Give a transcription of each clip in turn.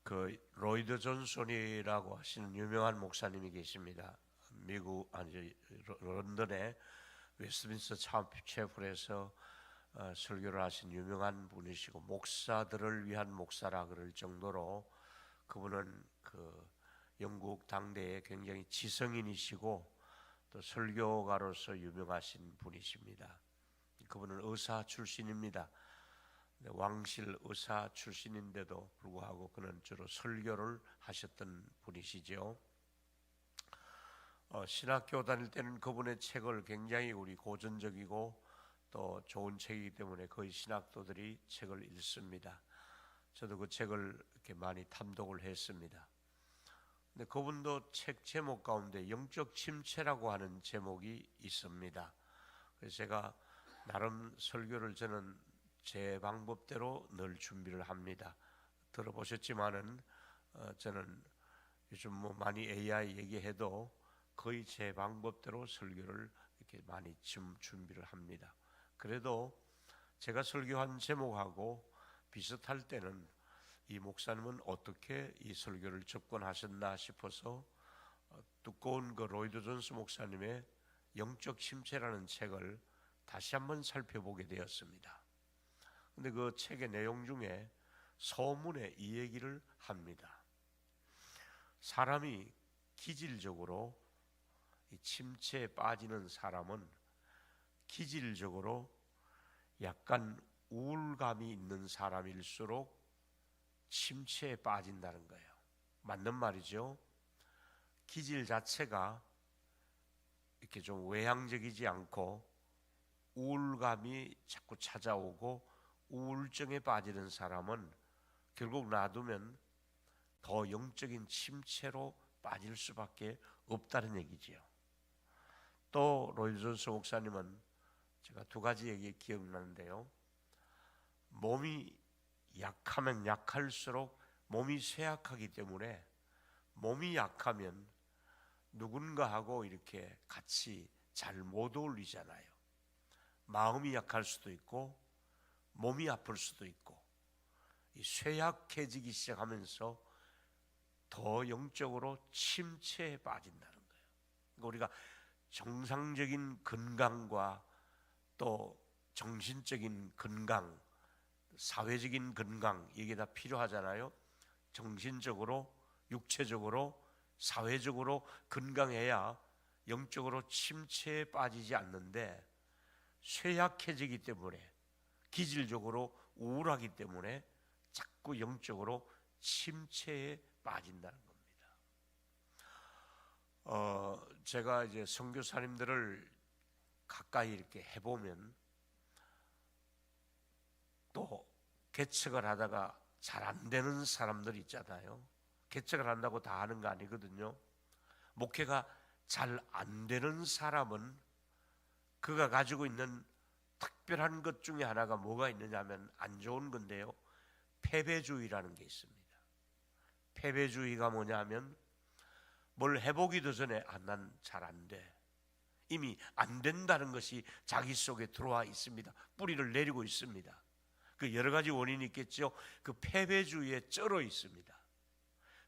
그 로이드 존슨이라고 하시는 유명한 목사님이 계십니다. 런던의 웨스트민스터 채플에서 설교를 하신 유명한 분이시고 목사들을 위한 목사라 그럴 정도로 그분은 그 영국 당대에 굉장히 지성인이시고 또 설교가로서 유명하신 분이십니다. 그분은 의사 출신입니다. 왕실 의사 출신인데도 불구하고 그는 주로 설교를 하셨던 분이시죠. 신학교 다닐 때는 그분의 책을 굉장히 우리 고전적이고 또 좋은 책이기 때문에 거의 신학도들이 책을 읽습니다. 저도 그 책을 이렇게 많이 탐독을 했습니다. 근데 그분도 책 제목 가운데 영적 침체라고 하는 제목이 있습니다. 그래서 제가 나름 설교를 저는 제 방법대로 늘 준비를 합니다. 들어보셨지만은 저는 요즘 뭐 많이 AI 얘기해도 거의 제 방법대로 설교를 이렇게 많이 준비를 합니다. 그래도 제가 설교한 제목하고 비슷할 때는 이 목사님은 어떻게 이 설교를 접근하셨나 싶어서 두꺼운 그 로이드 존스 목사님의 영적 침체라는 책을 다시 한번 살펴보게 되었습니다. 근데 그 책의 내용 중에 서문에 이 얘기를 합니다. 사람이 기질적으로 이 침체에 빠지는 사람은 기질적으로 약간 우울감이 있는 사람일수록 침체에 빠진다는 거예요. 맞는 말이죠. 기질 자체가 이렇게 좀 외향적이지 않고 우울감이 자꾸 찾아오고 우울증에 빠지는 사람은 결국 놔두면 더 영적인 침체로 빠질 수밖에 없다는 얘기지요. 또 로이드 존스 목사님은 제가 두 가지 얘기 기억나는데요. 몸이 약하면 약할수록 몸이 쇠약하기 때문에 몸이 약하면 누군가하고 이렇게 같이 잘 못 어울리잖아요. 마음이 약할 수도 있고 몸이 아플 수도 있고 이 쇠약해지기 시작하면서 더 영적으로 침체에 빠진다는 거예요. 그러니까 우리가 정상적인 건강과 또 정신적인 건강, 사회적인 건강 이게 다 필요하잖아요. 정신적으로, 육체적으로, 사회적으로 건강해야 영적으로 침체에 빠지지 않는데 쇠약해지기 때문에 기질적으로 우울하기 때문에 자꾸 영적으로 침체에 빠진다는 겁니다. 제가 이제 선교사님들을 가까이 이렇게 해보면 또 개척을 하다가 잘 안 되는 사람들 있잖아요. 개척을 한다고 다 하는 거 아니거든요. 목회가 잘 안 되는 사람은 그가 가지고 있는 특별한 것 중에 하나가 뭐가 있느냐면 안 좋은 건데요. 패배주의라는 게 있습니다. 패배주의가 뭐냐면 뭘 해보기도 전에 난 잘 안 돼. 이미 안 된다는 것이 자기 속에 들어와 있습니다. 뿌리를 내리고 있습니다. 그 여러 가지 원인이 있겠죠. 그 패배주의에 쩔어 있습니다.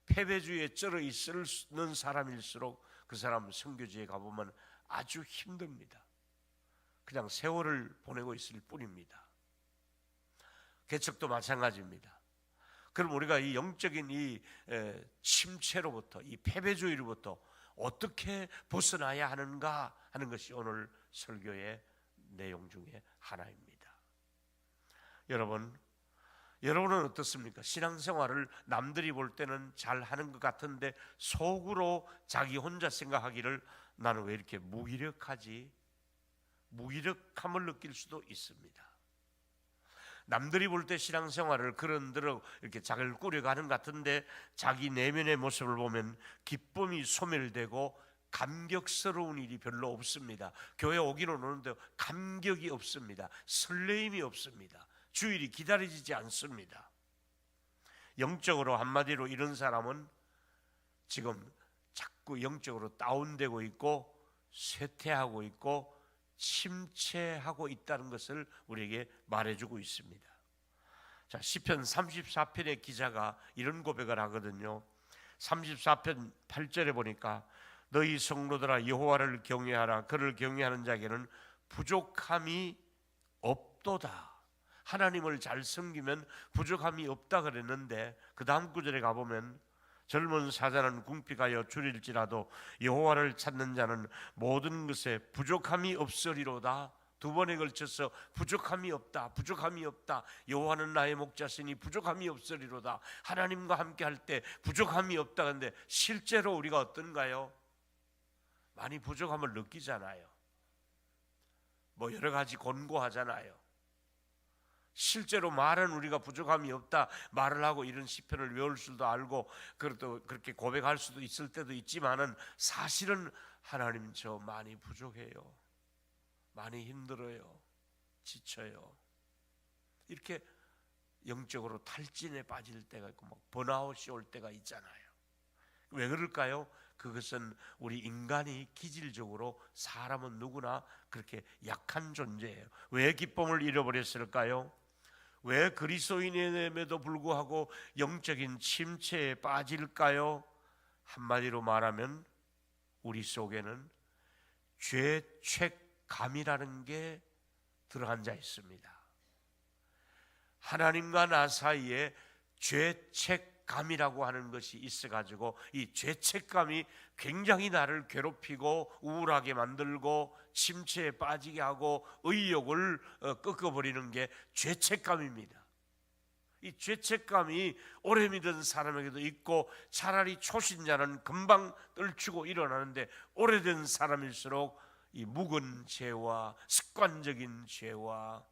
패배주의에 쩔어 있는 사람일수록 그 사람 선교지에 가보면 아주 힘듭니다. 그냥 세월을 보내고 있을 뿐입니다. 개척도 마찬가지입니다. 그럼 우리가 이 영적인 이 침체로부터 이 패배주의로부터 어떻게 벗어나야 하는가 하는 것이 오늘 설교의 내용 중에 하나입니다. 여러분은 어떻습니까? 신앙생활을 남들이 볼 때는 잘하는 것 같은데 속으로 자기 혼자 생각하기를 나는 왜 이렇게 무기력하지? 무기력함을 느낄 수도 있습니다. 남들이 볼 때 신앙생활을 그런대로 이렇게 잘 꾸려가는 것 같은데 자기 내면의 모습을 보면 기쁨이 소멸되고 감격스러운 일이 별로 없습니다. 교회 오기는 오는데 감격이 없습니다. 설레임이 없습니다. 주일이 기다려지지 않습니다. 영적으로 한마디로 이런 사람은 지금 자꾸 영적으로 다운되고 있고 쇠퇴하고 있고 침체하고 있다는 것을 우리에게 말해주고 있습니다. 자, 시편 34편의 기자가 이런 고백을 하거든요. 34편 8절에 보니까 너희 성도들아 여호와를 경외하라. 그를 경외하는 자에게는 부족함이 없도다. 하나님을 잘 섬기면 부족함이 없다 그랬는데 그 다음 구절에 가보면 젊은 사자는 궁핍하여 줄일지라도 여호와를 찾는 자는 모든 것에 부족함이 없으리로다. 두 번에 걸쳐서 부족함이 없다, 부족함이 없다. 여호와는 나의 목자시니 부족함이 없으리로다. 하나님과 함께 할 때 부족함이 없다. 근데 실제로 우리가 어떤가요? 많이 부족함을 느끼잖아요. 뭐 여러 가지 권고하잖아요. 실제로 말은 우리가 부족함이 없다 말을 하고 이런 시편을 외울 수도 알고 그렇게 고백할 수도 있을 때도 있지만은 사실은 하나님 저 많이 부족해요. 많이 힘들어요. 지쳐요. 이렇게 영적으로 탈진에 빠질 때가 있고 막 번아웃이 올 때가 있잖아요. 왜 그럴까요? 그것은 우리 인간이 기질적으로 사람은 누구나 그렇게 약한 존재예요. 왜 기쁨을 잃어버렸을까요? 왜 그리스도인임에도 불구하고 영적인 침체에 빠질까요? 한마디로 말하면 우리 속에는 죄책감이라는 게 들어앉아 있습니다. 하나님과 나 사이에 죄책감이라고 하는 것이 있어가지고 이 죄책감이 굉장히 나를 괴롭히고 우울하게 만들고 침체에 빠지게 하고 의욕을 꺾어버리는 게 죄책감입니다. 이 죄책감이 오래 믿은 사람에게도 있고 차라리 초신자는 금방 떨치고 일어나는데 오래된 사람일수록 이 묵은 죄와 습관적인 죄와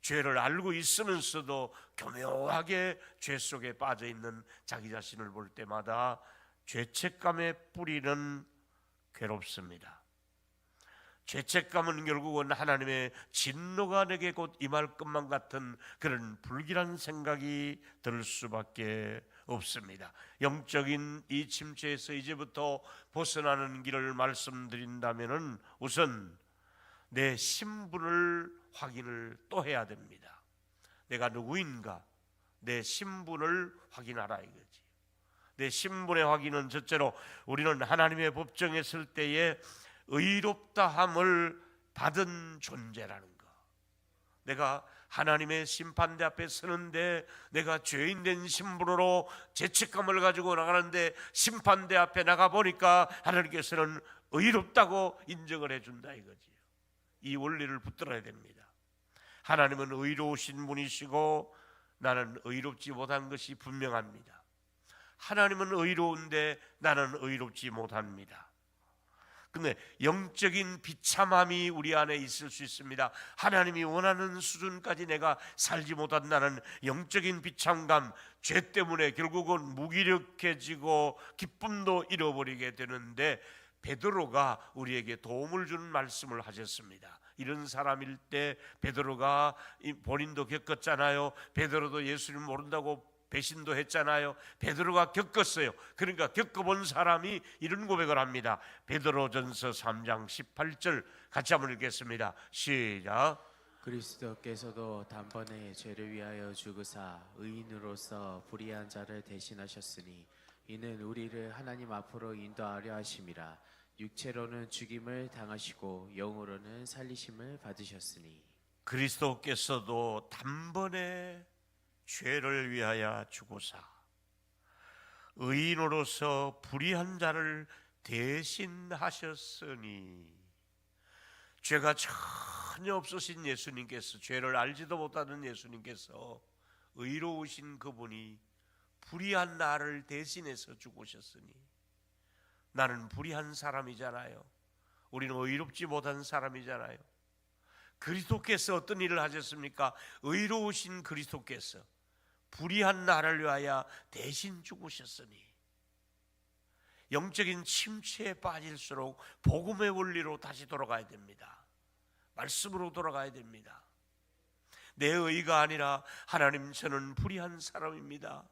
죄를 알고 있으면서도 교묘하게 죄 속에 빠져 있는 자기 자신을 볼 때마다 죄책감의 뿌리는 괴롭습니다. 죄책감은 결국은 하나님의 진노가 내게 곧 임할 것만 같은 그런 불길한 생각이 들 수밖에 없습니다. 영적인 이 침체에서 이제부터 벗어나는 길을 말씀드린다면은 우선 내 신분을 확인을 또 해야 됩니다. 내가 누구인가? 내 신분을 확인하라 이거지. 내 신분의 확인은 첫째로 우리는 하나님의 법정에 설 때에 의롭다함을 받은 존재라는 거. 내가 하나님의 심판대 앞에 서는데 내가 죄인된 신분으로 죄책감을 가지고 나가는데 심판대 앞에 나가보니까 하나님께서는 의롭다고 인정을 해준다 이거지요. 이 원리를 붙들어야 됩니다. 하나님은 의로우신 분이시고 나는 의롭지 못한 것이 분명합니다. 하나님은 의로운데 나는 의롭지 못합니다. 근데 영적인 비참함이 우리 안에 있을 수 있습니다. 하나님이 원하는 수준까지 내가 살지 못한다는 영적인 비참감, 죄 때문에 결국은 무기력해지고 기쁨도 잃어버리게 되는데 베드로가 우리에게 도움을 주는 말씀을 하셨습니다. 이런 사람일 때 베드로가 본인도 겪었잖아요. 베드로도 예수님 모른다고 배신도 했잖아요. 베드로가 겪었어요. 그러니까 겪어본 사람이 이런 고백을 합니다. 베드로전서 3장 18절 같이 한번 읽겠습니다. 시작. 그리스도께서도 단번에 죄를 위하여 죽으사 의인으로서 불의한 자를 대신하셨으니 이는 우리를 하나님 앞으로 인도하려 하심이라. 육체로는 죽임을 당하시고 영으로는 살리심을 받으셨으니 그리스도께서도 단번에 죄를 위하여 죽으사 의인으로서 불의한 자를 대신하셨으니 죄가 전혀 없으신 예수님께서, 죄를 알지도 못하는 예수님께서 의로우신 그분이 불의한 나를 대신해서 죽으셨으니, 나는 불의한 사람이잖아요. 우리는 의롭지 못한 사람이잖아요. 그리스도께서 어떤 일을 하셨습니까? 의로우신 그리스도께서 불의한 나를 위하여 대신 죽으셨으니, 영적인 침체에 빠질수록 복음의 원리로 다시 돌아가야 됩니다. 말씀으로 돌아가야 됩니다. 내 의가 아니라 하나님, 저는 불의한 사람입니다.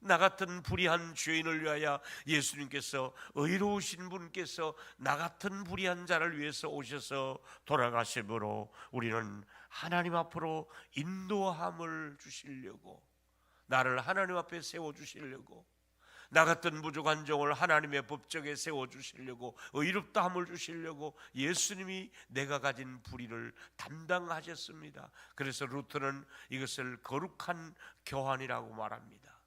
나 같은 불의한 죄인을 위하여 예수님께서, 의로우신 분께서 나 같은 불의한 자를 위해서 오셔서 돌아가심으로 우리는 하나님 앞으로 인도함을 주시려고, 나를 하나님 앞에 세워주시려고, 나 같은 부족한 종을 하나님의 법정에 세워주시려고, 의롭다함을 주시려고 예수님이 내가 가진 불의를 담당하셨습니다. 그래서 루터는 이것을 거룩한 교환이라고 말합니다.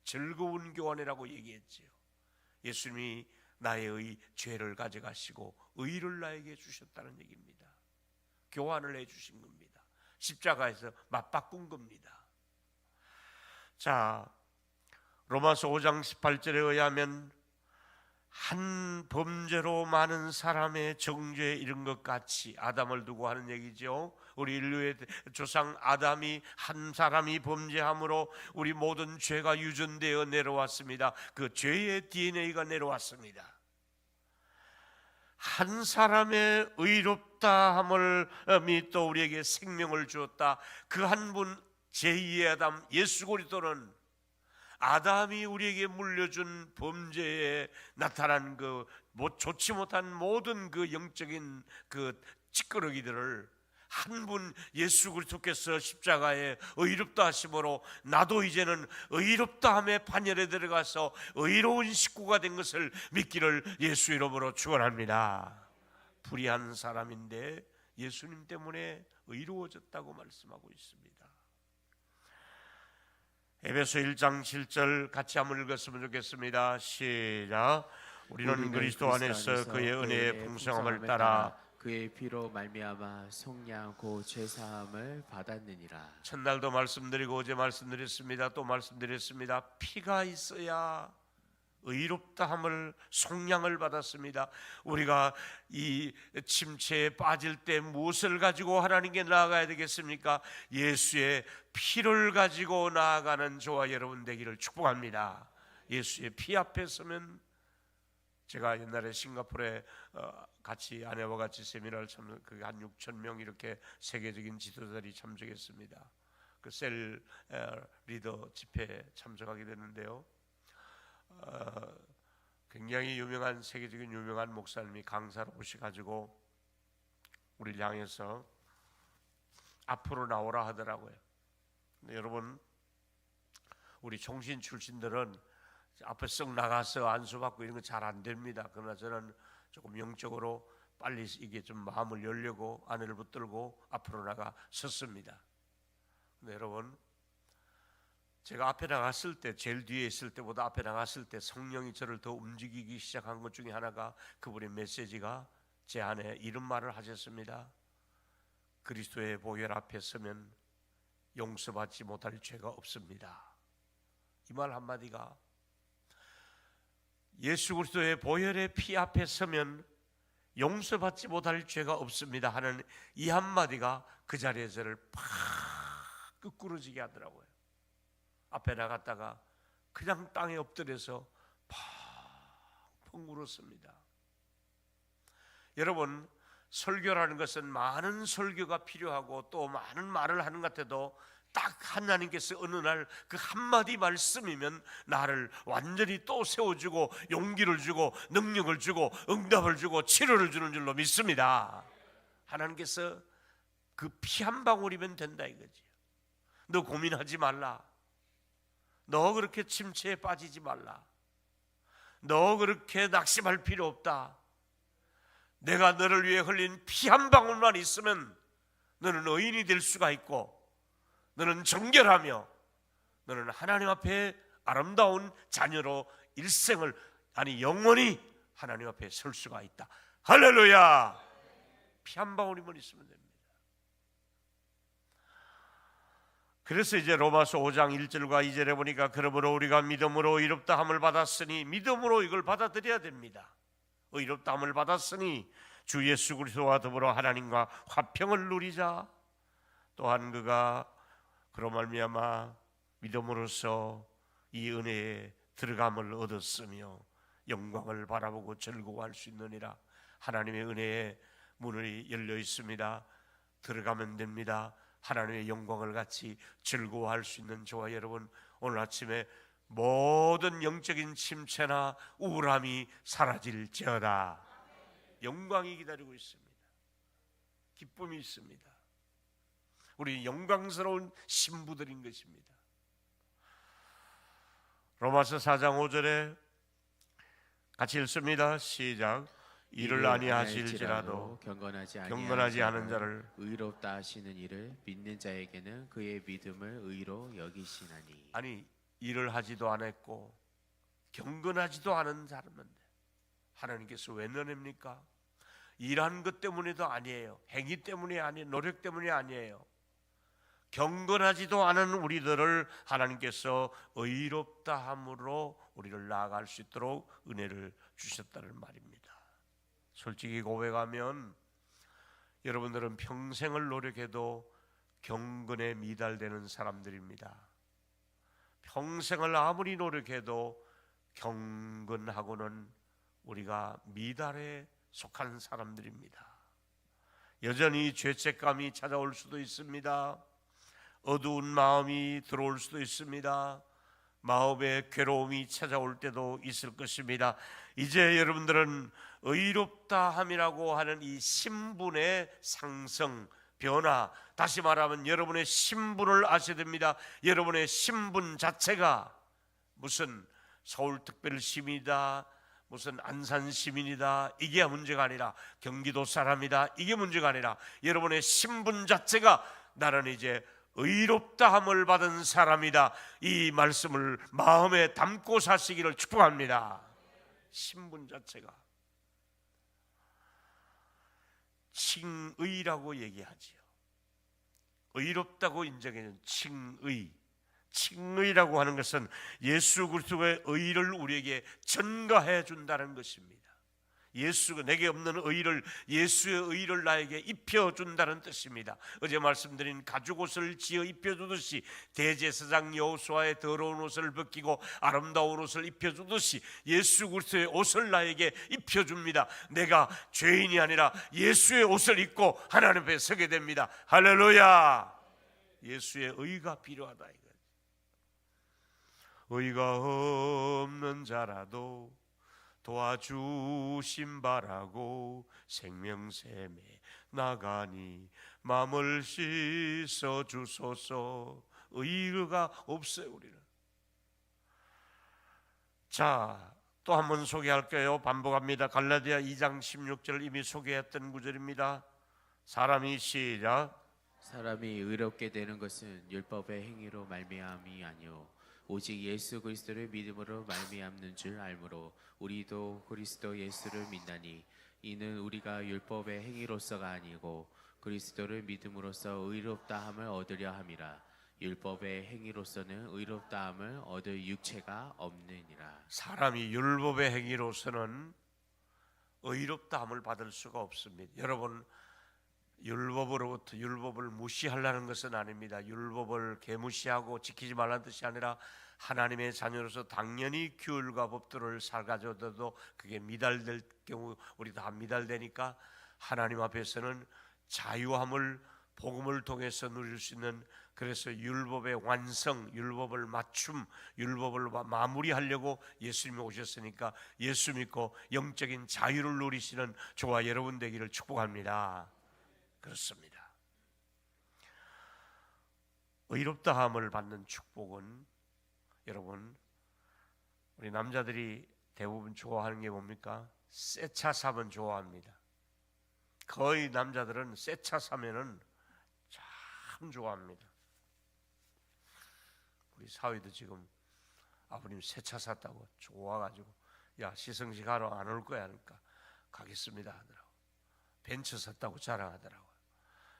즐거운 교환이라고 얘기했지요. 예수님이 나의 죄를 가져가시고 의를 나에게 주셨다는 얘기입니다. 교환을 해주신 겁니다. 십자가에서 맞바꾼 겁니다. 자, 로마서 5장 18절에 의하면 한 범죄로 많은 사람의 정죄에 이른 것 같이, 아담을 두고 하는 얘기죠. 우리 인류의 조상 아담이, 한 사람이 범죄함으로 우리 모든 죄가 유전되어 내려왔습니다. 그 죄의 DNA가 내려왔습니다. 한 사람의 의롭다함을 또 우리에게 생명을 주었다. 그 한 분 제2의 아담 예수 그리스도는 아담이 우리에게 물려준 범죄에 나타난 그 좋지 못한 모든 그 영적인 그 찌끄러기들을 한 분 예수 그리스도께서 십자가에 의롭다 하심으로 나도 이제는 의롭다함의 판결에 들어가서 의로운 식구가 된 것을 믿기를 예수 이름으로 축원합니다. 불의한 사람인데 예수님 때문에 의로워졌다고 말씀하고 있습니다. 에베소 1장 7절 같이 한번 읽었으면 좋겠습니다. 시작. 우리는 그리스도 안에서 그의 은혜의 풍성함을 따라 그의 피로 말미암아 속량 곧 죄사함을 받았느니라. 첫날도 말씀드리고 어제 말씀드렸습니다. 또 말씀드렸습니다. 피가 있어야 의롭다함을, 속량을 받았습니다. 우리가 이 침체에 빠질 때 무엇을 가지고 하나님께 나아가야 되겠습니까? 예수의 피를 가지고 나아가는 저와 여러분 되기를 축복합니다. 예수의 피 앞에 서면, 제가 옛날에 싱가포르에 같이 아내와 같이 세미나를 한 6,000명 이렇게 세계적인 지도자들이 참석했습니다. 그 셀 리더 집회에 참석하게 됐는데요. 굉장히 유명한, 세계적인 유명한 목사님이 강사로 오셔가지고 우리를 향해서 앞으로 나오라 하더라고요. 근데 여러분, 우리 종신 출신들은 앞에 썩 나가서 안수받고 이런 거 잘 안 됩니다. 그러나 저는 조금 영적으로 빨리 이게 좀 마음을 열려고 아내를 붙들고 앞으로 나가 섰습니다. 근데 여러분, 제가 앞에 나갔을 때, 제일 뒤에 있을 때보다 앞에 나갔을 때 성령이 저를 더 움직이기 시작한 것 중에 하나가, 그분의 메시지가 제 안에 이런 말을 하셨습니다. 그리스도의 보혈 앞에 서면 용서받지 못할 죄가 없습니다. 이 말 한마디가, 예수 그리스도의 보혈의 피 앞에 서면 용서받지 못할 죄가 없습니다 하는 이 한마디가 그 자리에 저를 팍 끄꾸러지게 하더라고요. 앞에 나갔다가 그냥 땅에 엎드려서 펑펑 울었습니다. 여러분, 설교라는 것은 많은 설교가 필요하고 또 많은 말을 하는 것 같아도 딱 하나님께서 어느 날 그 한마디 말씀이면 나를 완전히 또 세워주고 용기를 주고 능력을 주고 응답을 주고 치료를 주는 줄로 믿습니다. 하나님께서 그 피 한 방울이면 된다 이거지. 너 고민하지 말라. 너 그렇게 침체에 빠지지 말라. 너 그렇게 낙심할 필요 없다. 내가 너를 위해 흘린 피 한 방울만 있으면 너는 의인이 될 수가 있고, 너는 정결하며 너는 하나님 앞에 아름다운 자녀로 일생을, 아니 영원히 하나님 앞에 설 수가 있다. 할렐루야. 피 한 방울이면 있으면 됩니다. 그래서 이제 로마서 5장 1절과 2절에 보니까, 그러므로 우리가 믿음으로 의롭다함을 받았으니, 믿음으로 이걸 받아들여야 됩니다. 의롭다함을 받았으니 주 예수 그리스도와 더불어 하나님과 화평을 누리자. 또한 그가 그로 말미암아 믿음으로써 이 은혜에 들어감을 얻었으며 영광을 바라보고 즐거워할 수 있느니라. 하나님의 은혜에 문이 열려 있습니다. 들어가면 됩니다. 하나님의 영광을 같이 즐거워할 수 있는 저와 여러분, 오늘 아침에 모든 영적인 침체나 우울함이 사라질지어다. 영광이 기다리고 있습니다. 기쁨이 있습니다. 우리 영광스러운 신부들인 것입니다. 로마서 4장 5절에 같이 읽습니다. 시작. 이를 아니하실지라도 경건하지 않은 자를 의롭다 하시는 이를 믿는 자에게는 그의 믿음을 의로 여기시나니. 아니, 일을 하지도 않았고 경건하지도 않은 사람인데 하나님께서 왜 넣어냅니까? 일한 것 때문에도 아니에요. 행위 때문이 아니에요. 노력 때문이 아니에요. 경건하지도 않은 우리들을 하나님께서 의롭다 함으로 우리를 나아갈 수 있도록 은혜를 주셨다는 말입니다. 솔직히 고백하면 여러분들은 평생을 노력해도 경건에 미달되는 사람들입니다. 평생을 아무리 노력해도 경건하고는 우리가 미달에 속한 사람들입니다. 여전히 죄책감이 찾아올 수도 있습니다. 어두운 마음이 들어올 수도 있습니다. 마음의 괴로움이 찾아올 때도 있을 것입니다. 이제 여러분들은 의롭다 함이라고 하는 이 신분의 상승, 변화, 다시 말하면 여러분의 신분을 아셔야 됩니다. 여러분의 신분 자체가 무슨 서울특별시민이다, 무슨 안산시민이다, 이게 문제가 아니라 경기도 사람이다, 이게 문제가 아니라 여러분의 신분 자체가 나는 이제 의롭다함을 받은 사람이다, 이 말씀을 마음에 담고 사시기를 축복합니다. 신분 자체가 칭의라고 얘기하지요. 의롭다고 인정해준 칭의. 칭의라고 하는 것은 예수 그리스도의 의를 우리에게 전가해 준다는 것입니다. 예수가 내게 없는 의를, 예수의 의를 나에게 입혀준다는 뜻입니다. 어제 말씀드린 가죽옷을 지어 입혀주듯이 대제사장 여호수아의 더러운 옷을 벗기고 아름다운 옷을 입혀주듯이 예수 그리스도의 옷을 나에게 입혀줍니다. 내가 죄인이 아니라 예수의 옷을 입고 하나님 앞에 서게 됩니다. 할렐루야. 예수의 의가 필요하다 이거예요. 의가 없는 자라도 도와주심 바라고 생명샘에 나가니 마음을 씻어 주소서. 의가 없어요 우리는. 자, 또 한 번 소개할게요. 반복합니다. 갈라디아 2장 16절 이미 소개했던 구절입니다. 사람이 시작. 사람이 의롭게 되는 것은 율법의 행위로 말미암이 아니요 오직 예수 그리스도를 믿음으로 말미암는 줄 알므로 우리도 그리스도 예수를 믿나니 이는 우리가 율법의 행위로서가 아니고 그리스도를 믿음으로써 의롭다함을 얻으려 함이라. 율법의 행위로서는 의롭다함을 얻을 육체가 없느니라. 사람이 율법의 행위로서는 의롭다함을 받을 수가 없습니다. 여러분, 율법으로부터 율법을 무시하려는 것은 아닙니다. 율법을 개무시하고 지키지 말라는 뜻이 아니라 하나님의 자녀로서 당연히 규율과 법도를 살가져도 그게 미달될 경우 우리 다 미달되니까 하나님 앞에서는 자유함을 복음을 통해서 누릴 수 있는, 그래서 율법의 완성, 율법을 맞춤, 율법을 마무리하려고 예수님이 오셨으니까 예수 믿고 영적인 자유를 누리시는 저와 여러분 되기를 축복합니다. 그렇습니다. 의롭다함을 받는 축복은 여러분, 우리 남자들이 대부분 좋아하는 게 뭡니까? 새 차 사면 좋아합니다. 거의 남자들은 새 차 사면은 참 좋아합니다. 우리 사위도 지금 아버님 새 차 샀다고 좋아가지고 야 시성식 하러 안 올 거야 하니까 가겠습니다 하더라고. 벤츠 샀다고 자랑하더라고.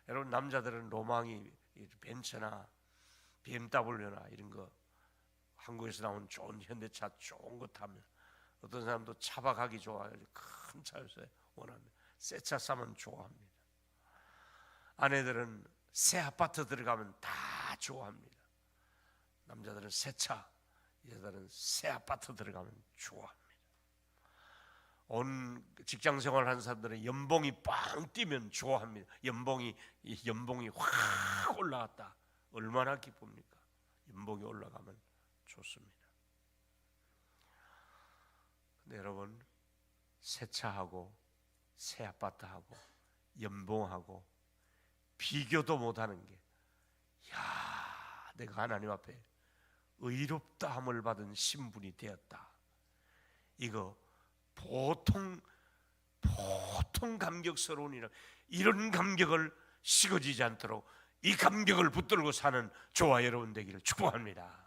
여러분, 남자들은 로망이 벤츠나 BMW나 이런 거, 한국에서 나온 좋은 현대차 좋은 거 타면, 어떤 사람도 차박하기 좋아해가지고 큰 차에서 원합니다. 새 차 사면 좋아합니다. 아내들은 새 아파트 들어가면 다 좋아합니다. 남자들은 새 차, 여자들은 새 아파트 들어가면 좋아합니다. 온 직장 생활 하는 사람들은 연봉이 빵 뛰면 좋아합니다. 연봉이 확 올라갔다. 얼마나 기쁩니까? 연봉이 올라가면 좋습니다. 근데 여러분, 새 차하고 새 아파트하고 연봉하고 비교도 못하는 게, 야, 내가 하나님 앞에 의롭다함을 받은 신분이 되었다. 이거 보통 감격스러운 일, 이런 감격을 식어지지 않도록 이 감격을 붙들고 사는 저와 여러분 되기를 축복합니다.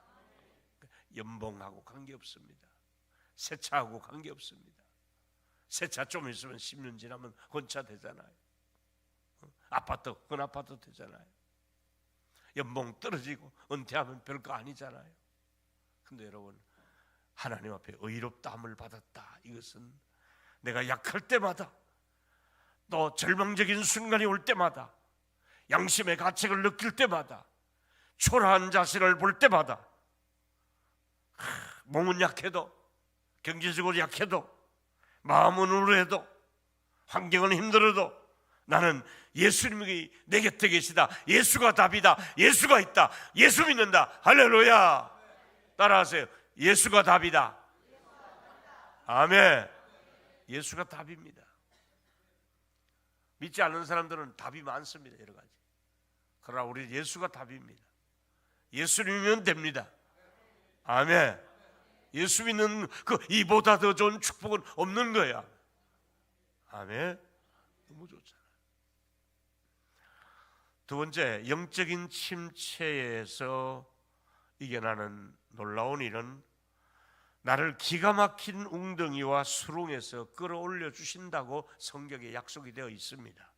연봉하고 관계없습니다. 새 차하고 관계없습니다. 새 차 좀 있으면 10년 지나면 헌차 되잖아요. 아파트, 헌 아파트 되잖아요. 연봉 떨어지고 은퇴하면 별거 아니잖아요. 근데 여러분, 하나님 앞에 의롭다함을 받았다. 이것은 내가 약할 때마다, 또 절망적인 순간이 올 때마다, 양심의 가책을 느낄 때마다, 초라한 자신을 볼 때마다, 몸은 약해도, 경제적으로 약해도, 마음은 우울해도, 환경은 힘들어도 나는 예수님이 내 곁에 계시다. 예수가 답이다. 예수가 있다. 예수 믿는다. 할렐루야. 따라하세요. 예수가 답이다. 아멘. 예수가 답입니다. 믿지 않는 사람들은 답이 많습니다. 여러 가지. 그러나 우리 예수가 답입니다. 예수님이면 됩니다. 아멘. 예수 믿는 이보다 더 좋은 축복은 없는 거야. 아멘. 너무 좋잖아요. 두 번째, 영적인 침체에서 이겨나는 놀라운 일은 나를 기가 막힌 웅덩이와 수렁에서 끌어올려 주신다고 성경에 약속이 되어 있습니다.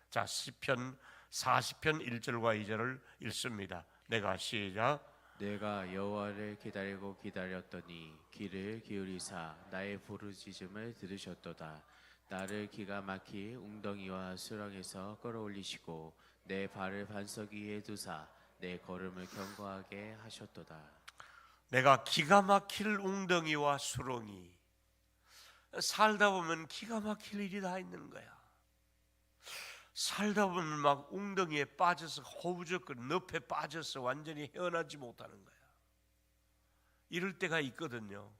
자, 시편 40편 1절과 2절을 읽습니다. 내가 시작. 내가 여호와를 기다리고 기다렸더니 귀를 기울이사 나의 부르짖음을 들으셨도다. 나를 기가 막히 웅덩이와 수렁에서 끌어올리시고 내 발을 반석 위에 두사 내 걸음을 견고하게 하셨도다. 내가 기가 막힐 웅덩이와 수렁이, 살다 보면 기가 막힐 일이 다 있는 거야. 살다 보면 막 웅덩이에 빠져서 허우적거리, 늪에 빠져서 완전히 헤어나지 못하는 거야. 이럴 때가 있거든요.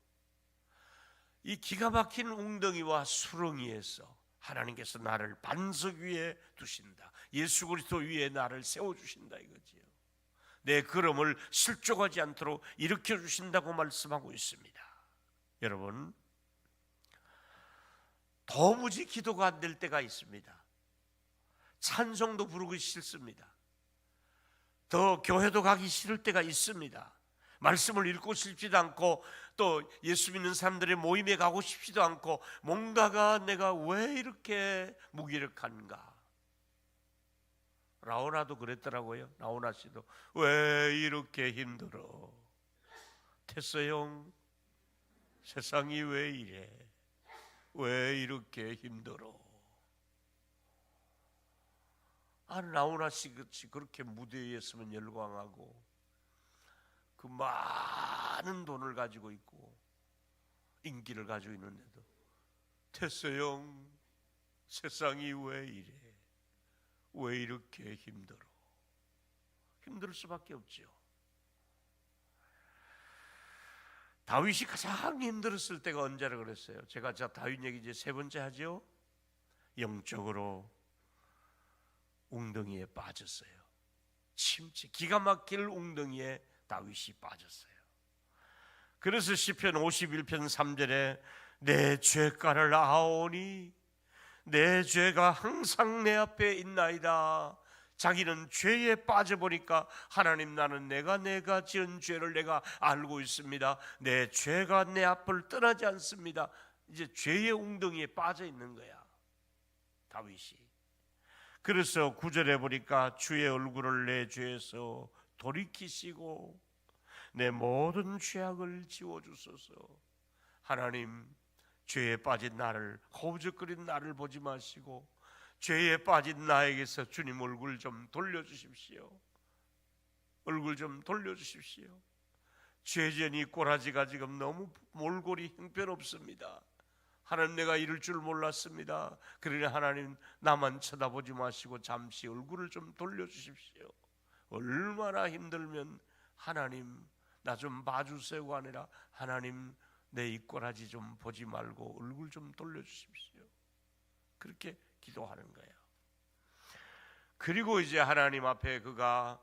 이 기가 막힌 웅덩이와 수렁이에서 하나님께서 나를 반석 위에 두신다. 예수 그리스도 위에 나를 세워주신다 이거지요. 내 걸음을 실족하지 않도록 일으켜 주신다고 말씀하고 있습니다. 여러분, 도무지 기도가 안 될 때가 있습니다. 찬송도 부르기 싫습니다. 더 교회도 가기 싫을 때가 있습니다. 말씀을 읽고 싶지도 않고, 또 예수 믿는 사람들의 모임에 가고 싶지도 않고, 뭔가가 내가 왜 이렇게 무기력한가. 라오나도 그랬더라고요. 라오나 씨도 왜 이렇게 힘들어? 테스 형, 세상이 왜 이래? 왜 이렇게 힘들어? 라오나 씨 같이 그렇게 무대에 있으면 열광하고, 그 많은 돈을 가지고 있고 인기를 가지고 있는데도, 테스 형, 세상이 왜 이래? 왜 이렇게 힘들어? 힘들 수밖에 없죠. 다윗이 가장 힘들었을 때가 언제라 그랬어요? 제가 다윗 얘기 이제 세 번째 하죠. 영적으로 웅덩이에 빠졌어요. 침체, 기가 막힐 웅덩이에 다윗이 빠졌어요. 그래서 시편 51편 3절에 내 죄가를 아오니 내 죄가 항상 내 앞에 있나이다. 자기는 죄에 빠져보니까 하나님, 나는 내가 지은 죄를 내가 알고 있습니다. 내 죄가 내 앞을 떠나지 않습니다. 이제 죄의 웅덩이에 빠져 있는 거야, 다윗이. 그래서 9절에 보니까 주의 얼굴을 내 죄에서 돌이키시고 내 모든 죄악을 지워주소서. 하나님, 죄에 빠진 나를, 허우적거린 나를 보지 마시고 죄에 빠진 나에게서 주님 얼굴 좀 돌려주십시오. 얼굴 좀 돌려주십시오. 죄전이 꼬라지가 지금 너무 몰골이 형편없습니다. 하나님, 내가 이럴 줄 몰랐습니다. 그러니 하나님, 나만 쳐다보지 마시고 잠시 얼굴을 좀 돌려주십시오. 얼마나 힘들면 하나님 나 좀 봐주세요가 아니라 하나님 내 입꼬라지 좀 보지 말고 얼굴 좀 돌려주십시오. 그렇게 기도하는 거예요. 그리고 이제 하나님 앞에 그가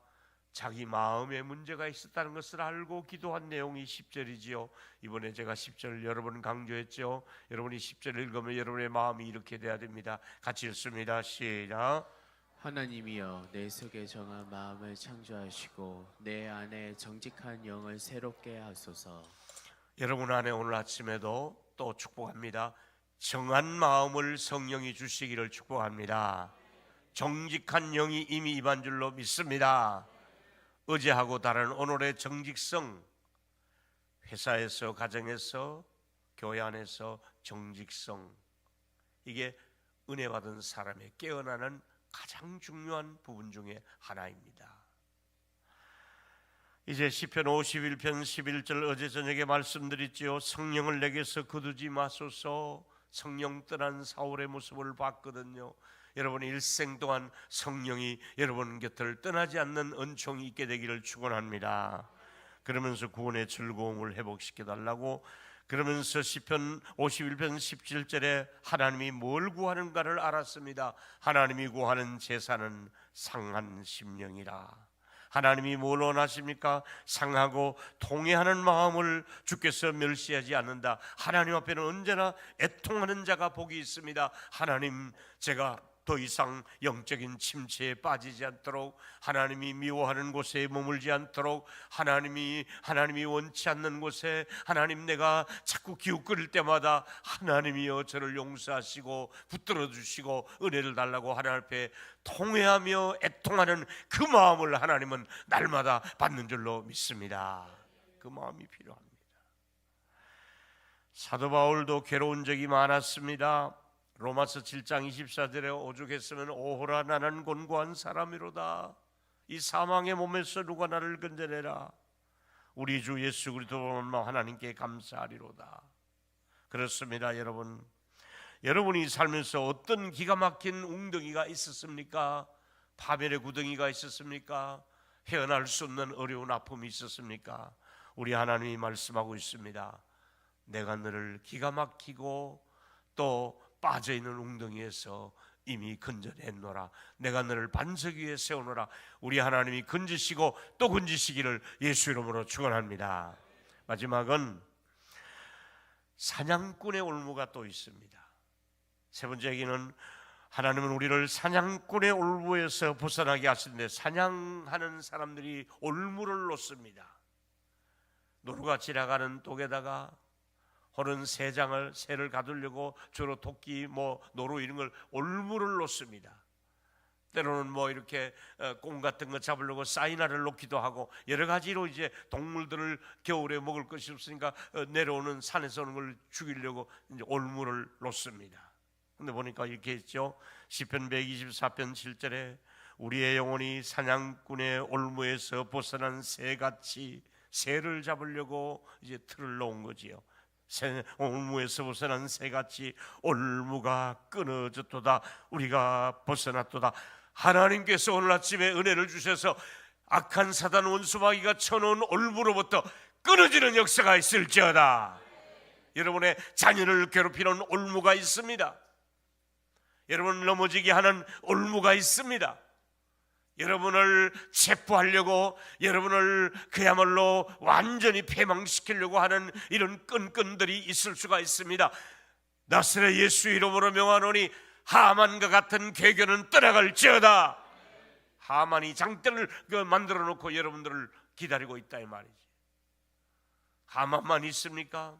자기 마음에 문제가 있었다는 것을 알고 기도한 내용이 10절이지요. 이번에 제가 10절 여러 번 강조했죠. 여러분이 10절 읽으면 여러분의 마음이 이렇게 돼야 됩니다. 같이 읽습니다. 시작. 하나님이여 내 속에 정한 마음을 창조하시고 내 안에 정직한 영을 새롭게 하소서. 여러분 안에 오늘 아침에도 또 축복합니다. 정한 마음을 성령이 주시기를 축복합니다. 정직한 영이 이미 임한 줄로 믿습니다. 어제하고 다른 오늘의 정직성, 회사에서, 가정에서, 교회 안에서 정직성, 이게 은혜 받은 사람의 깨어나는 가장 중요한 부분 중에 하나입니다. 이제 시편 51편 11절 어제 저녁에 말씀드렸지요. 성령을 내게서 거두지 마소서. 성령 떠난 사울의 모습을 봤거든요. 여러분 일생 동안 성령이 여러분 곁을 떠나지 않는 은총이 있게 되기를 축원합니다. 그러면서 구원의 즐거움을 회복시켜 달라고, 그러면서 시편 51편 17절에 하나님이 뭘 구하는가를 알았습니다. 하나님이 구하는 제사는 상한 심령이라. 하나님이 뭘 원하십니까? 상하고 통회하는 마음을 주께서 멸시하지 않는다. 하나님 앞에는 언제나 애통하는 자가 복이 있습니다. 하나님, 제가 더 이상 영적인 침체에 빠지지 않도록, 하나님이 미워하는 곳에 머물지 않도록, 하나님이 원치 않는 곳에 하나님 내가 자꾸 기웃거릴 때마다 하나님이여 저를 용서하시고 붙들어 주시고 은혜를 달라고 하나님 앞에 통회하며 애통하는 그 마음을 하나님은 날마다 받는 줄로 믿습니다. 그 마음이 필요합니다. 사도 바울도 괴로운 적이 많았습니다. 로마서 7장 24절에 오죽했으면 오호라 나는 곤고한 사람이로다. 이 사망의 몸에서 누가 나를 건져내라. 우리 주 예수 그리스도로 하나님께 감사하리로다. 그렇습니다. 여러분이 살면서 어떤 기가 막힌 웅덩이가 있었습니까? 파멸의 구덩이가 있었습니까? 헤어날 수 없는 어려운 아픔이 있었습니까? 우리 하나님이 말씀하고 있습니다. 내가 너를 기가 막히고 또 빠져있는 웅덩이에서 이미 건져냈노라. 내가 너를 반석 위에 세우노라. 우리 하나님이 건지시고 또 건지시기를 예수 이름으로 축원합니다. 마지막은 사냥꾼의 올무가 또 있습니다. 세 번째 얘기는 하나님은 우리를 사냥꾼의 올무에서 벗어나게 하시는데, 사냥하는 사람들이 올무를 놓습니다. 노루가 지나가는 독에다가 혹은 새를 가두려고 주로 토끼, 노루 이런 걸 올무를 놓습니다. 때로는 이렇게 꽁 같은 거 잡으려고 사이나를 놓기도 하고, 여러 가지로 이제 동물들을 겨울에 먹을 것이 없으니까 내려오는 산에서 오는 걸 죽이려고 이제 올무를 놓습니다. 근데 보니까 이렇게 있죠. 시편 124편 7절에 우리의 영혼이 사냥꾼의 올무에서 벗어난 새같이 새를 잡으려고 이제 틀을 놓은 거지요. 올무에서 벗어난 새같이 올무가 끊어졌도다. 우리가 벗어났도다. 하나님께서 오늘 아침에 은혜를 주셔서 악한 사단 원수마귀가 쳐놓은 올무로부터 끊어지는 역사가 있을지어다. 여러분의 자녀를 괴롭히는 올무가 있습니다. 여러분을 넘어지게 하는 올무가 있습니다. 여러분을 체포하려고, 여러분을 그야말로 완전히 패망시키려고 하는 이런 끈끈들이 있을 수가 있습니다. 나사렛 예수 이름으로 명하노니 하만과 같은 괴견은 떠나갈지어다. 하만이 장대를 만들어 놓고 여러분들을 기다리고 있다 이 말이지. 하만만 있습니까?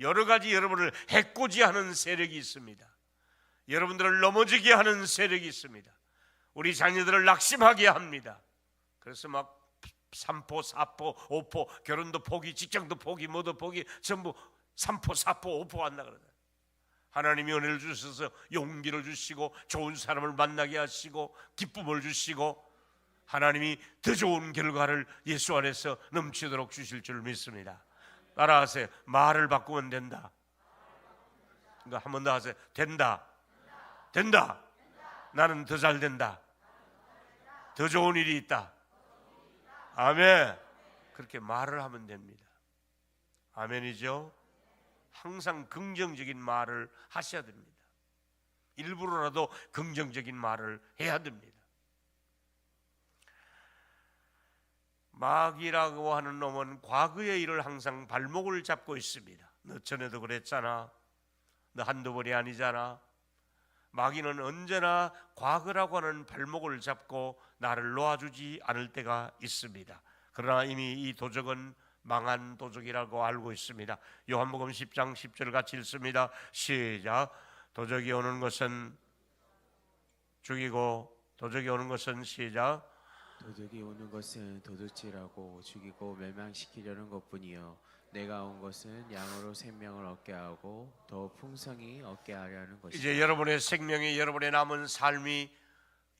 여러 가지 여러분을 해코지하는 세력이 있습니다. 여러분들을 넘어지게 하는 세력이 있습니다. 우리 자녀들을 낙심하게 합니다. 그래서 막 3포, 4포, 5포, 결혼도 포기, 직장도 포기, 뭐도 포기, 전부 3포, 4포, 5포 한다 그러다. 하나님이 은혜를 주셔서 용기를 주시고 좋은 사람을 만나게 하시고 기쁨을 주시고 하나님이 더 좋은 결과를 예수 안에서 넘치도록 주실 줄 믿습니다. 따라하세요. 말을 바꾸면 된다. 그러니까 한 번 더 하세요. 된다. 된다. 나는 더 잘 된다. 더 좋은 일이 있다. 아멘. 그렇게 말을 하면 됩니다. 아멘이죠. 항상 긍정적인 말을 하셔야 됩니다. 일부러라도 긍정적인 말을 해야 됩니다. 마귀라고 하는 놈은 과거의 일을 항상 발목을 잡고 있습니다. 너 전에도 그랬잖아. 너 한두 번이 아니잖아. 마귀는 언제나 과거라고 하는 발목을 잡고 나를 놓아주지 않을 때가 있습니다. 그러나 이미 이 도적은 망한 도적이라고 알고 있습니다. 요한복음 10장 10절 같이 읽습니다. 시작. 도적이 오는 것은 죽이고 도적이 오는 것은 시작. 도둑이 오는 것은 도둑질하고 죽이고 멸망시키려는 것뿐이요 내가 온 것은 양으로 생명을 얻게 하고 더 풍성히 얻게 하려는 것이다. 이제 여러분의 생명이 여러분의 남은 삶이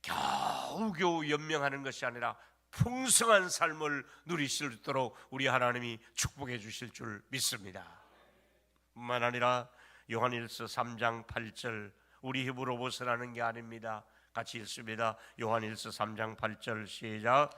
겨우겨우 연명하는 것이 아니라 풍성한 삶을 누리실 수 있도록 우리 하나님이 축복해 주실 줄 믿습니다. 뿐만 아니라 요한일서 3장 8절 우리 힘으로 벗어나는 게 아닙니다. 같이 읽습니다. 요한일서 3장 8절 시작.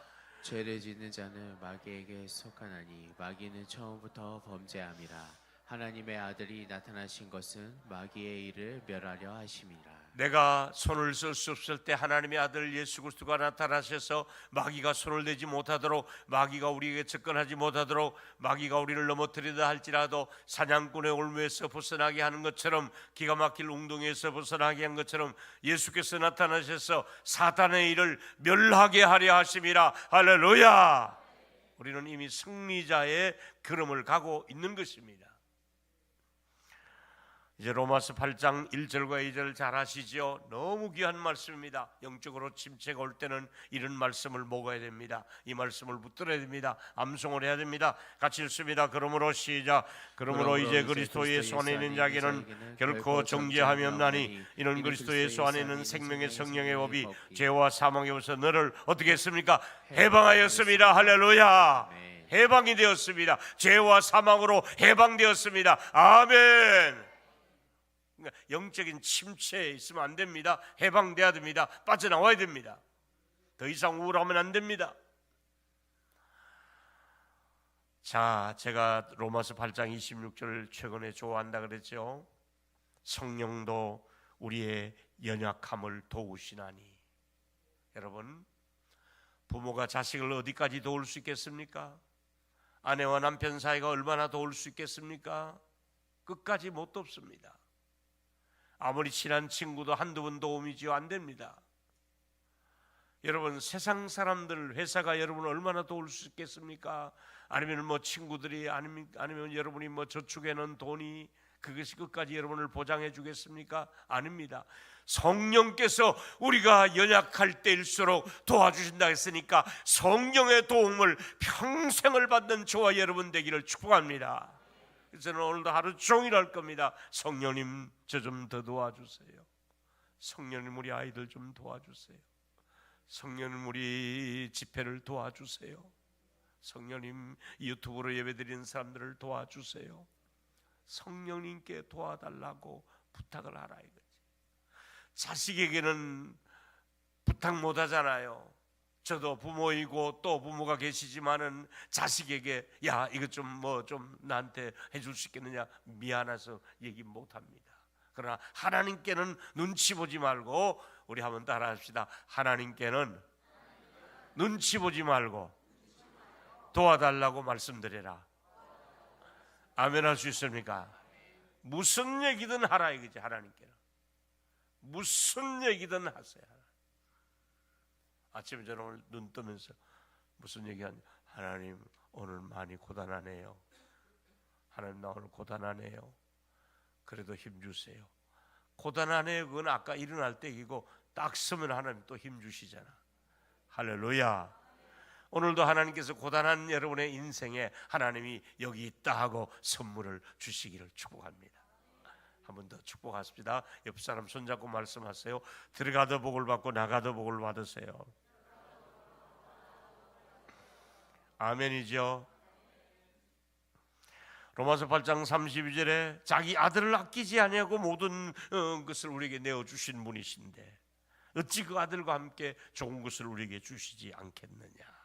죄를 짓는 자는 마귀에게 속하나니 마귀는 처음부터 범죄함이라. 하나님의 아들이 나타나신 것은 마귀의 일을 멸하려 하심이라. 내가 손을 쓸 수 없을 때 하나님의 아들 예수 그리스도가 나타나셔서 마귀가 손을 대지 못하도록, 마귀가 우리에게 접근하지 못하도록, 마귀가 우리를 넘어뜨리다 할지라도 사냥꾼의 올무에서 벗어나게 하는 것처럼, 기가 막힐 웅덩이에서 벗어나게 한 것처럼 예수께서 나타나셔서 사탄의 일을 멸하게 하려 하심이라. 할렐루야. 우리는 이미 승리자의 걸음을 가고 있는 것입니다. 이제 로마서 8장 1절과 2절 잘 아시죠? 너무 귀한 말씀입니다. 영적으로 침체가 올 때는 이런 말씀을 먹어야 됩니다. 이 말씀을 붙들어야 됩니다. 암송을 해야 됩니다. 같이 읽습니다. 그러므로 시작. 그러므로 이제 그리스도 예수 안에 있는 자에게는 결코 정죄함이 없나니 이는 그리스도 예수 안에 있는 생명의 성령의 법이 죄와 사망의 법에서 너를 어떻게 했습니까? 해방하였습니다. 할렐루야. 해방이 되었습니다. 죄와 사망으로 해방되었습니다. 아멘. 그러니까 영적인 침체에 있으면 안 됩니다. 해방돼야 됩니다. 빠져나와야 됩니다. 더 이상 우울하면 안 됩니다. 자, 제가 로마서 8장 26절 최근에 좋아한다 그랬죠. 성령도 우리의 연약함을 도우시나니. 여러분, 부모가 자식을 어디까지 도울 수 있겠습니까? 아내와 남편 사이가 얼마나 도울 수 있겠습니까? 끝까지 못 돕습니다. 아무리 친한 친구도 한두 번 도움이지요 안 됩니다. 여러분, 세상 사람들, 회사가 여러분을 얼마나 도울 수 있겠습니까? 아니면 뭐 친구들이, 아니면 여러분이 뭐 저축해 놓은 돈이 그것이 끝까지 여러분을 보장해 주겠습니까? 아닙니다. 성령께서 우리가 연약할 때일수록 도와주신다 했으니까 성령의 도움을 평생을 받는 저와 여러분 되기를 축복합니다. 저는 오늘도 하루 종일 할 겁니다. 성령님, 저 좀 더 도와주세요. 성령님, 우리 아이들 좀 도와주세요. 성령님, 우리 집회를 도와주세요. 성령님, 유튜브로 예배드리는 사람들을 도와주세요. 성령님께 도와달라고 부탁을 하라 이거지. 자식에게는 부탁 못 하잖아요. 저도 부모이고 또 부모가 계시지만은 자식에게 야 이거 좀 뭐 좀 나한테 해줄 수 있겠느냐 미안해서 얘기 못 합니다. 그러나 하나님께는 눈치 보지 말고, 우리 한번 따라합시다. 하나님께는 눈치 보지 말고 도와달라고 말씀드려라. 아멘 할 수 있습니까? 무슨 얘기든 하라 이거지. 하나님께는 무슨 얘기든 하세요. 아침에 저는 오늘 눈 뜨면서 무슨 얘기하냐. 하나님 오늘 많이 고단하네요. 하나님 나 오늘 고단하네요. 그래도 힘주세요. 고단하네요. 그건 아까 일어날 때 얘기고 딱 서면 하나님 또 힘주시잖아. 할렐루야. 오늘도 하나님께서 고단한 여러분의 인생에 하나님이 여기 있다 하고 선물을 주시기를 축복합니다. 한 번 더 축복하십니다. 옆 사람 손잡고 말씀하세요. 들어가도 복을 받고 나가도 복을 받으세요. 아멘이죠. 로마서 8장 32절에 자기 아들을 아끼지 아니하고 모든 것을 우리에게 내어주신 분이신데 어찌 그 아들과 함께 좋은 것을 우리에게 주시지 않겠느냐.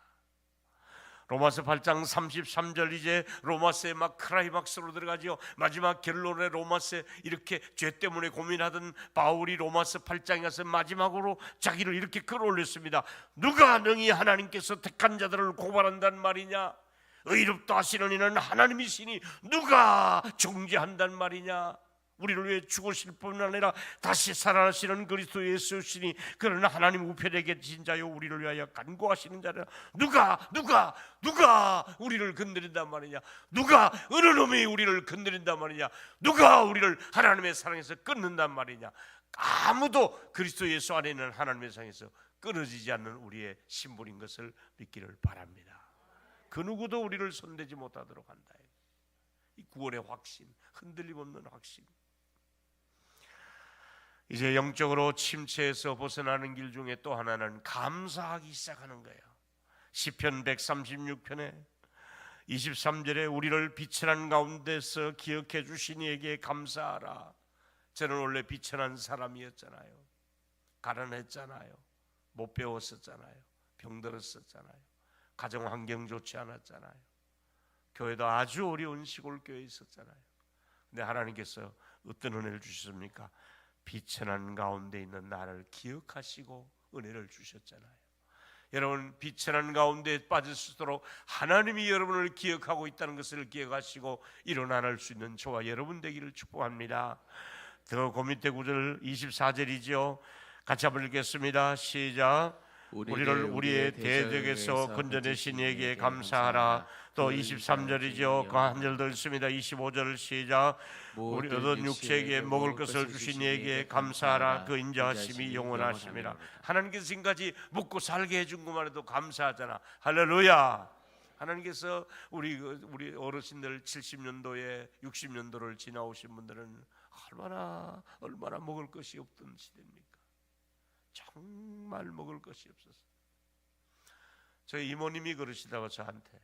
로마서 8장 33절 이제 로마서에 막 크라이막스로 들어가죠. 마지막 결론에 로마서에 이렇게 죄 때문에 고민하던 바울이 로마서 8장에 가서 마지막으로 자기를 이렇게 끌어올렸습니다. 누가 능히 하나님께서 택한 자들을 고발한단 말이냐? 의롭다 하시는 이는 하나님이시니 누가 정죄한단 말이냐? 우리를 위해 죽으실 뿐 아니라 다시 살아나시는 그리스도 예수시니 그러나 하나님 우편에 계신 자요 우리를 위하여 간구하시는 자라. 누가 우리를 건드린단 말이냐? 누가 어느 놈이 우리를 건드린단 말이냐? 누가 우리를 하나님의 사랑에서 끊는단 말이냐? 아무도 그리스도 예수 안에 있는 하나님의 사랑에서 끊어지지 않는 우리의 신분인 것을 믿기를 바랍니다. 그 누구도 우리를 손대지 못하도록 한다. 이 구원의 확신, 흔들림 없는 확신. 이제 영적으로 침체에서 벗어나는 길 중에 또 하나는 감사하기 시작하는 거예요. 시편 136편에 23절에 우리를 비천한 가운데서 기억해 주신 이에게 감사하라. 저는 원래 비천한 사람이었잖아요. 가난했잖아요. 못 배웠었잖아요. 병들었었잖아요. 가정 환경 좋지 않았잖아요. 교회도 아주 어려운 시골 교회에 있었잖아요. 근데 하나님께서 어떤 은혜를 주셨습니까? 비천한 가운데 있는 나를 기억하시고 은혜를 주셨잖아요. 여러분, 비천한 가운데 빠질 수 있도록 하나님이 여러분을 기억하고 있다는 것을 기억하시고 일어나는 수 있는 저와 여러분 되기를 축복합니다. 더 그 밑에 구절 24절이죠. 같이 한번 읽겠습니다. 시작. 우리를 우리의 대적에서 건져내신 이에게 감사하라. 또 23절이죠. 그 한 절 더 읽습니다. 25절 시작. 우리 얻은 육체에게 먹을 것을 주신 이에게 감사하라. 그 인자하심이 영원하심이라. 하나님께서 지금까지 먹고 살게 해준 것만 해도 감사하잖아. 할렐루야. 하나님께서 우리 어르신들 70년도에 60년도를 지나오신 분들은 얼마나 먹을 것이 없던 시대입니까? 정말 먹을 것이 없었어요. 저희 이모님이 그러시다가 저한테,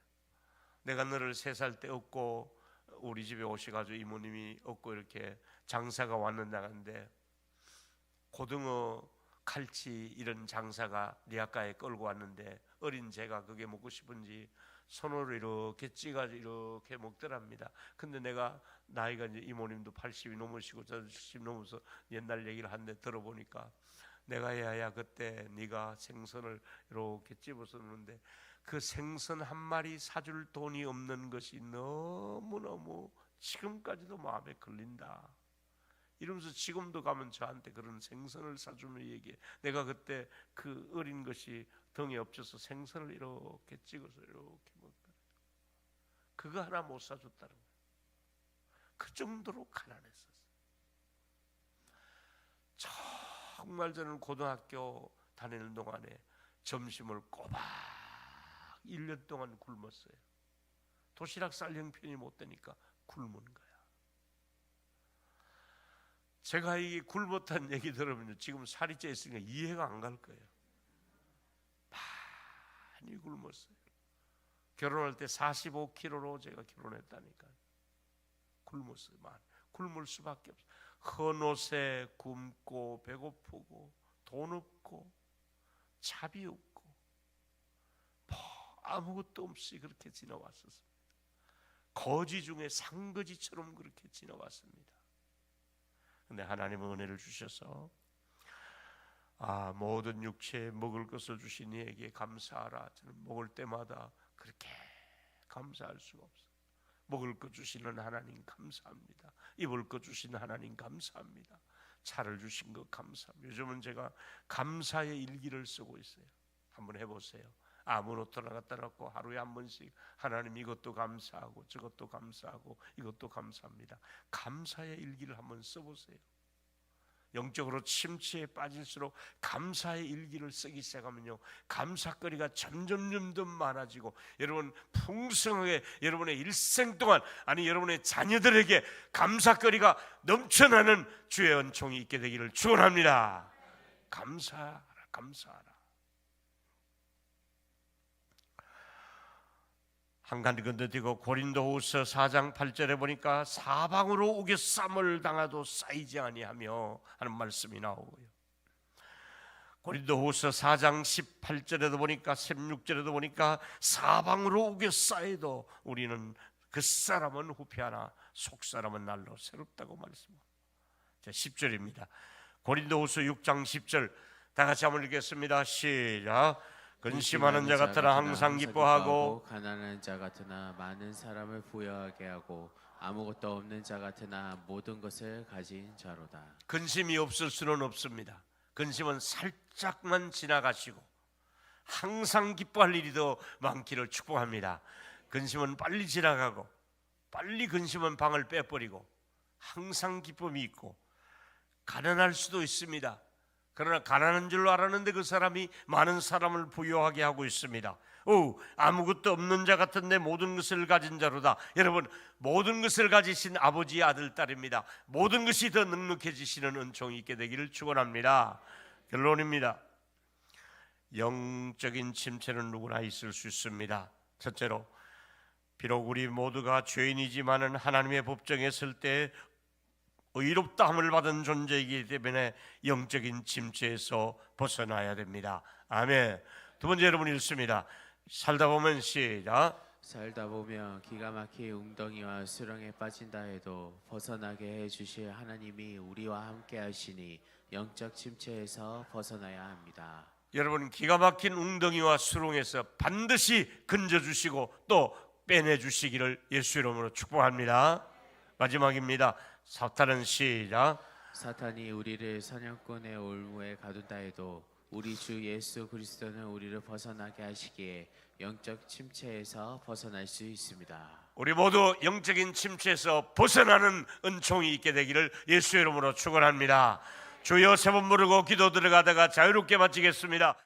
내가 너를 3살 때 얻고 우리 집에 오셔가지고 이모님이 얻고 이렇게 장사가 왔는데 고등어, 칼치 이런 장사가 네 아까에 끌고 왔는데 어린 제가 그게 먹고 싶은지 손으로 이렇게 찌가지고 이렇게 먹더랍니다. 근데 내가 나이가 이제 이모님도 80이 넘으시고 저도 70 넘어서 옛날 얘기를 하는데 들어보니까 내가 야야 그때 네가 생선을 이렇게 집어서 넣는데 그 생선 한 마리 사줄 돈이 없는 것이 너무너무 지금까지도 마음에 걸린다. 이러면서 지금도 가면 저한테 그런 생선을 사주면 얘기해. 내가 그때 그 어린 것이 등에 엎쳐서 생선을 이렇게 찍어서 이렇게 먹더라. 그거 하나 못 사줬다는 거예요. 그 정도로 가난했었어요. 정말 저는 고등학교 다니는 동안에 점심을 꼬박 1년 동안 굶었어요. 도시락 쌀 형편이 못 되니까 굶은 거야. 제가 이 굶었다는 얘기 들으면 지금 살이 쪄 있으니까 이해가 안 갈 거예요. 많이 굶었어요. 결혼할 때 45kg로 제가 결혼했다니까. 굶었어요. 굶을 수밖에 없어요. 헌옷에 굶고 배고프고 돈 없고 차비 없고 아무것도 없이 그렇게 지나왔었습니다. 거지 중에 상거지처럼 그렇게 지나왔습니다. 근데 하나님은 은혜를 주셔서 모든 육체에 먹을 것을 주신 이에게 감사하라. 저는 먹을 때마다 그렇게 감사할 수가 없어요. 먹을 것 주시는 하나님 감사합니다. 입을 것 주시는 하나님 감사합니다. 차를 주신 것 감사합니다. 요즘은 제가 감사의 일기를 쓰고 있어요. 한번 해보세요. 아무 노트나 갖다 놓고 하루에 한 번씩 하나님 이것도 감사하고 저것도 감사하고 이것도 감사합니다. 감사의 일기를 한번 써보세요. 영적으로 침체에 빠질수록 감사의 일기를 쓰기 시작하면요, 감사거리가 점점 많아지고 여러분 풍성하게 여러분의 일생 동안, 아니 여러분의 자녀들에게 감사거리가 넘쳐나는 주의 은총이 있게 되기를 축원합니다. 감사하라. 한 가지 건너뛰고 고린도후서 4장 8절에 보니까 사방으로 우겨쌈을 당하도 쌓이지 아니하며 하는 말씀이 나오고요. 고린도후서 4장 18절에도 보니까 16절에도 보니까 사방으로 우겨싸여도 우리는 그 사람은 후패하나 속 사람은 날로 새롭다고 말씀합니다. 10절입니다. 고린도후서 6장 10절 다 같이 한번 읽겠습니다. 시작. 근심하는 자 같으나 항상 기뻐하고 가난한 자 같으나 많은 사람을 부여하게 하고 아무것도 없는 자 같으나 모든 것을 가진 자로다. 근심이 없을 수는 없습니다. 근심은 살짝만 지나가시고 항상 기뻐할 일이 더 많기를 축복합니다. 근심은 빨리 지나가고 빨리 근심은 방을 빼버리고 항상 기쁨이 있고 가난할 수도 있습니다. 그러나 가난한 줄로 알았는데 그 사람이 많은 사람을 부유하게 하고 있습니다. 아무것도 없는 자 같은데 모든 것을 가진 자로다. 여러분, 모든 것을 가지신 아버지의 아들 딸입니다. 모든 것이 더 넉넉해지시는 은총이 있게 되기를 축원합니다. 결론입니다. 영적인 침체는 누구나 있을 수 있습니다. 첫째로, 비록 우리 모두가 죄인이지만은 하나님의 법정에 설 때 의롭다함을 받은 존재이기 때문에 영적인 침체에서 벗어나야 됩니다. 아멘. 두 번째, 여러분 읽습니다. 살다 보면 시작. 살다 보면 기가 막힌 웅덩이와 수렁에 빠진다 해도 벗어나게 해주실 하나님이 우리와 함께 하시니 영적 침체에서 벗어나야 합니다. 여러분, 기가 막힌 웅덩이와 수렁에서 반드시 건져주시고 또 빼내주시기를 예수 이름으로 축복합니다. 마지막입니다. 사탄은 시작. 사탄이 우리를 사냥꾼의 올무에 가둔다 해도 우리 주 예수 그리스도는 우리를 벗어나게 하시기에 영적 침체에서 벗어날 수 있습니다. 우리 모두 영적인 침체에서 벗어나는 은총이 있게 되기를 예수 이름으로 축원합니다. 주여 세 번 부르고 기도 들어가다가 자유롭게 마치겠습니다.